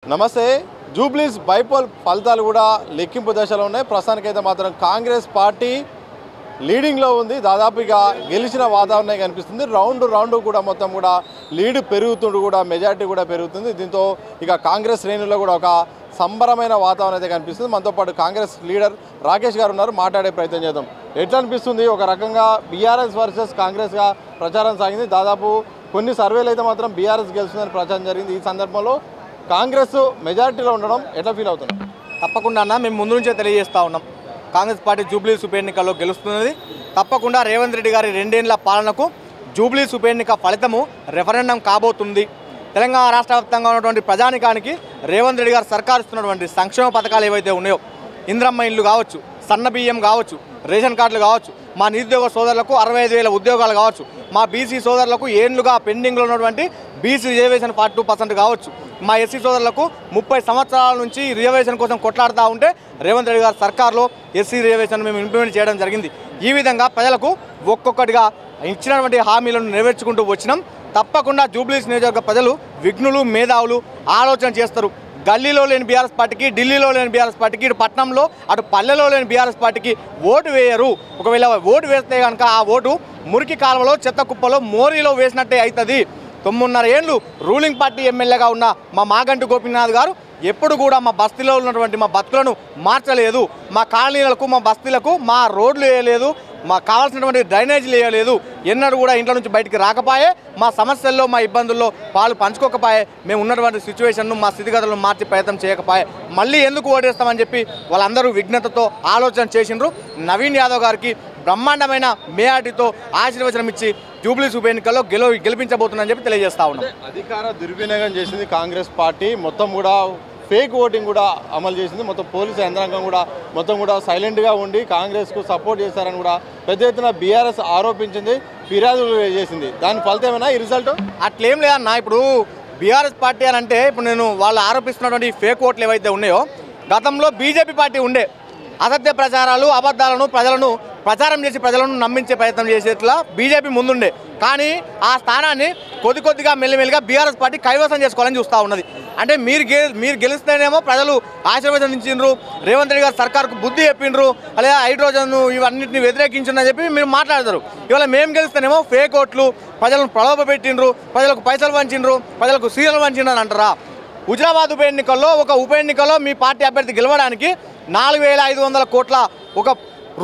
నమస్తే. జూబ్లీస్ బైపోల్ ఫలితాలు కూడా లెక్కింపు దశలో ఉన్నాయి. ప్రస్తుతానికైతే మాత్రం కాంగ్రెస్ పార్టీ లీడింగ్లో ఉంది. దాదాపుగా గెలిచిన వాతావరణం కనిపిస్తుంది. రౌండ్ కూడా మొత్తం కూడా లీడ్ పెరుగుతుండు, కూడా మెజార్టీ కూడా పెరుగుతుంది. దీంతో ఇక కాంగ్రెస్ శ్రేణుల్లో కూడా ఒక సంబరమైన వాతావరణం అయితే కనిపిస్తుంది. మనతో పాటు కాంగ్రెస్ లీడర్ రాకేష్ గారు ఉన్నారు, మాట్లాడే ప్రయత్నం చేద్దాం. ఎట్లా అనిపిస్తుంది? ఒక రకంగా బీఆర్ఎస్ వర్సెస్ కాంగ్రెస్గా ప్రచారం సాగింది. దాదాపు కొన్ని సర్వేలు అయితే మాత్రం బీఆర్ఎస్ గెలుస్తుందని ప్రచారం జరిగింది. ఈ సందర్భంలో కాంగ్రెస్ మెజారిటీలో ఉండడం ఎట్లా ఫీల్ అవుతుంది? తప్పకుండా అన్న, మేము ముందు నుంచే తెలియజేస్తూ ఉన్నాం, కాంగ్రెస్ పార్టీ జూబ్లీస్ ఉప ఎన్నికల్లో గెలుస్తున్నది. తప్పకుండా రేవంత్ రెడ్డి గారి 2 ఏళ్ల పాలనకు జూబ్లీస్ ఉప ఎన్నిక ఫలితము రెఫరెండం కాబోతుంది. తెలంగాణ రాష్ట్ర వ్యాప్తంగా ఉన్నటువంటి ప్రజానికానికి రేవంత్ రెడ్డి గారు సర్కారు ఇస్తున్నటువంటి సంక్షేమ పథకాలు ఏవైతే ఉన్నాయో, ఇంద్రమ్మ ఇల్లు కావచ్చు, సన్న బియ్యం కావచ్చు, రేషన్ కార్డులు కావచ్చు, మా నిరుద్యోగ సోదరులకు 65,000 ఉద్యోగాలు కావచ్చు, మా బీసీ సోదరులకు ఏళ్లుగా పెండింగ్లో ఉన్నటువంటి బీసీ రిజర్వేషన్ 42% కావచ్చు, మా ఎస్సీ సోదరులకు 30 సంవత్సరాల నుంచి రిజర్వేషన్ కోసం కొట్లాడుతూ ఉంటే రేవంత్ రెడ్డి గారు సర్కార్లో ఎస్సీ రిజర్వేషన్ మేము ఇంప్లిమెంట్ చేయడం జరిగింది. ఈ విధంగా ప్రజలకు ఒక్కొక్కటిగా ఇచ్చినటువంటి హామీలను నెరవేర్చుకుంటూ వచ్చినాం. తప్పకుండా జూబ్లీస్ నియోజకవర్గ ప్రజలు విఘ్నులు, మేధావులు ఆలోచన చేస్తారు. గల్లీలో లేని బీఆర్ఎస్ పార్టీకి, ఢిల్లీలో లేని బీఆర్ఎస్ పార్టీకి, ఇటు పట్నంలో అటు పల్లెలో లేని బీఆర్ఎస్ పార్టీకి ఓటు వేయరు. ఒకవేళ ఓటు వేస్తే కనుక ఆ ఓటు మురికి కాలువలో, చెత్త కుప్పలో, మోరీలో వేసినట్టే అవుతుంది. 9.5 ఏళ్ళు రూలింగ్ పార్టీ ఎమ్మెల్యేగా ఉన్న మా మాగంటి గోపీనాథ్ గారు ఎప్పుడు కూడా మా బస్తీలో ఉన్నటువంటి మా బతుకులను మార్చలేదు. మా కాలనీలకు, మా బస్తీలకు మా రోడ్లు వేయలేదు, మాకు కావాల్సినటువంటి డ్రైనేజీలు వేయలేదు. ఎన్నడూ కూడా ఇంట్లో నుంచి బయటికి రాకపోయే, మా సమస్యల్లో, మా ఇబ్బందుల్లో పాలు పంచుకోకపోయే, మేము ఉన్నటువంటి సిచ్యువేషన్ను, మా స్థితిగతులను మార్చి ప్రయత్నం చేయకపోయే, మళ్ళీ ఎందుకు ఓటేస్తామని చెప్పి వాళ్ళందరూ విఘ్నతతో ఆలోచన చేసిండ్రు. నవీన్ యాదవ్ గారికి బ్రహ్మాండమైన మేయాటితో ఆశీర్వచనం ఇచ్చి జూబ్లీస్ ఉప ఎన్నికల్లో గెలిపించబోతుందని చెప్పి తెలియజేస్తా ఉన్నాం. అధికార దుర్వినియోగం చేసింది కాంగ్రెస్ పార్టీ. మొత్తం కూడా ఫేక్ ఓటింగ్ కూడా అమలు చేసింది. మొత్తం పోలీసు యంత్రాంగం కూడా మొత్తం కూడా సైలెంట్గా ఉండి కాంగ్రెస్కు సపోర్ట్ చేశారని కూడా పెద్ద ఎత్తున బీఆర్ఎస్ ఆరోపించింది, ఫిర్యాదులు చేసింది. దాని ఫలితమేనా ఈ రిజల్ట్? అట్లేం లేదన్నా. ఇప్పుడు బీఆర్ఎస్ పార్టీ అని అంటే ఇప్పుడు నేను వాళ్ళు ఆరోపిస్తున్నటువంటి ఫేక్ ఓట్లు ఏవైతే ఉన్నాయో, గతంలో బీజేపీ పార్టీ ఉండే అసత్య ప్రచారాలు, అబద్ధాలను ప్రజలను ప్రచారం చేసి ప్రజలను నమ్మించే ప్రయత్నం చేసేట్లా బీజేపీ ముందుండే. కానీ ఆ స్థానాన్ని కొద్దిగా మెల్లిమెల్లిగా బీఆర్ఎస్ పార్టీ కైవసం చేసుకోవాలని చూస్తూ ఉన్నది. అంటే మీరు గెలిస్తేనేమో ప్రజలు ఆశీర్వదించిండ్రు, రేవంత్ రెడ్డి గారు సర్కార్కు బుద్ధి చెప్పిండ్రు, అలాగే హైడ్రోజన్ ఇవన్నింటిని వ్యతిరేకించిండ్రని చెప్పి మీరు మాట్లాడతారు. ఇవాళ మేము గెలిస్తేనేమో ఫేక్ ఓట్లు, ప్రజలను ప్రలోభ పెట్టిండ్రు, ప్రజలకు పైసలు వంచిండ్రు, ప్రజలకు సీరియల్ వంచిండ్రు అని అంటారా? హుజరాబాద్ ఉప ఎన్నికల్లో మీ పార్టీ అభ్యర్థి గెలవడానికి 4,500 కోట్ల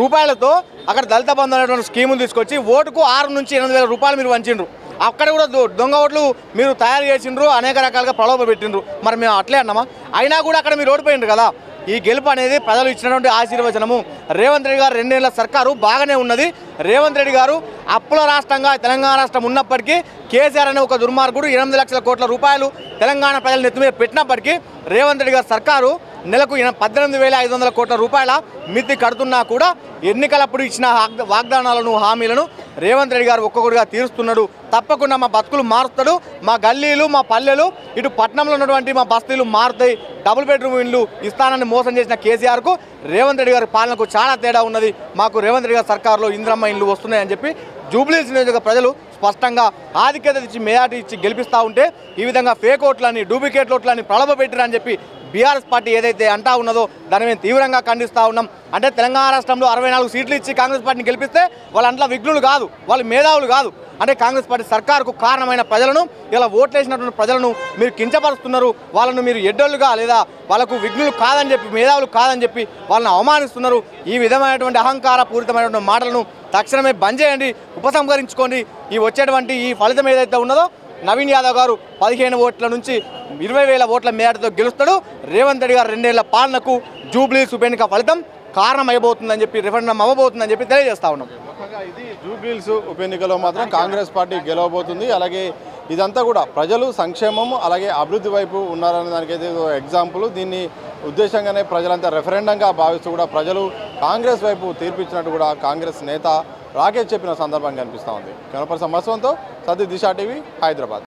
రూపాయలతో అక్కడ దళిత బంధు అనేటువంటి స్కీములు తీసుకొచ్చి ఓటుకు 6 నుంచి 8,000 రూపాయలు మీరు వంచిండ్రు. అక్కడ కూడా దొంగ ఓట్లు మీరు తయారు చేసిండ్రు, అనేక రకాలుగా ప్రలోభ పెట్టిండ్రు. మరి మేము అట్లే అన్నామా? అయినా కూడా అక్కడ మీరు ఓడిపోయిండ్రు కదా. ఈ గెలుపు అనేది ప్రజలు ఇచ్చినటువంటి ఆశీర్వచనము. రేవంత్ రెడ్డి గారు 2 ఏళ్ల సర్కారు బాగానే ఉన్నది. రేవంత్ రెడ్డి గారు అప్పుల రాష్ట్రంగా తెలంగాణ రాష్ట్రం ఉన్నప్పటికీ కేసీఆర్ అనే ఒక దుర్మార్గుడు 8 లక్షల కోట్ల రూపాయలు తెలంగాణ ప్రజల నెత్తి మీద పెట్టినప్పటికీ రేవంత్ రెడ్డి గారు సర్కారు నెలకు 18,500 కోట్ల రూపాయల మితి కడుతున్నా కూడా ఎన్నికలప్పుడు ఇచ్చిన వాగ్దానాలను, హామీలను రేవంత్ రెడ్డి గారు ఒక్కొక్కటిగా తీరుస్తున్నాడు. తప్పకుండా మా బతుకులు మారుస్తాడు. మా గల్లీలు, మా పల్లెలు, ఇటు పట్టణంలో ఉన్నటువంటి మా బస్తీలు మారుతాయి. డబుల్ బెడ్రూమ్ ఇల్లు ఇస్తానని మోసం చేసిన కేసీఆర్కు రేవంత్ రెడ్డి గారి పాలనకు చాలా తేడా ఉన్నది. మాకు రేవంత్ రెడ్డి గారి సర్కారులో ఇంద్రమ్మ ఇల్లు వస్తున్నాయని చెప్పి జూబ్లీస్ నియోజక ప్రజలు స్పష్టంగా ఆధిక్యత ఇచ్చి మేయాటి ఇచ్చి గెలిపిస్తూ ఉంటే ఈ విధంగా ఫేక్ ఓట్లని, డూప్లికేట్ ఓట్లని ప్రలోభ పెట్టిరని చెప్పి బీఆర్ఎస్ పార్టీ ఏదైతే అంటా ఉన్నదో దాన్ని మేము తీవ్రంగా ఖండిస్తూ ఉన్నాం. అంటే తెలంగాణ రాష్ట్రంలో 64 సీట్లు ఇచ్చి కాంగ్రెస్ పార్టీని గెలిపిస్తే వాళ్ళ అంట్లో విఘ్నులు కాదు, వాళ్ళు మేధావులు కాదు. అంటే కాంగ్రెస్ పార్టీ సర్కారుకు కారణమైన ప్రజలను, ఇలా ఓట్లేసినటువంటి ప్రజలను మీరు కించపరుస్తున్నారు. వాళ్ళను మీరు ఎడ్డోళ్ళుగా, లేదా వాళ్ళకు విఘ్నులు కాదని చెప్పి, మేధావులు కాదని చెప్పి వాళ్ళని అవమానిస్తున్నారు. ఈ విధమైనటువంటి అహంకార పూరితమైనటువంటి మాటలను తక్షణమే బంద్ చేయండి, ఉపసంహరించుకోండి. ఈ వచ్చేటువంటి ఈ ఫలితం ఏదైతే ఉన్నదో, నవీన్ యాదవ్ గారు 15 ఓట్ల నుంచి 20,000 ఓట్ల మేరతో గెలుస్తాడు. రేవంత్ రెడ్డి గారు 2 ఏళ్ల పాలనకు జూబ్లీస్ ఉప ఎన్నిక ఫలితం కారణమైపోతుందని చెప్పి, రెఫరెండం అవ్వబోతుందని చెప్పి తెలియజేస్తా ఉన్నాం. ఇది జూబ్లీస్ ఉప ఎన్నికలో మాత్రం కాంగ్రెస్ పార్టీ గెలవబోతుంది. అలాగే ఇదంతా కూడా ప్రజలు సంక్షేమం అలాగే అభివృద్ధి వైపు ఉన్నారనే దానికైతే ఎగ్జాంపుల్. దీన్ని ఉద్దేశంగానే ప్రజలంతా రెఫరెండంగా భావిస్తూ కూడా ప్రజలు కాంగ్రెస్ వైపు తీర్పిచ్చినట్టు కూడా కాంగ్రెస్ నేత రాకేష్ చెప్పిన సందర్భం కనిపిస్తూ ఉంది. కెమెరా పర్సన్ మస్వంతో సతీష్, దిశ టీవీ, హైదరాబాద్.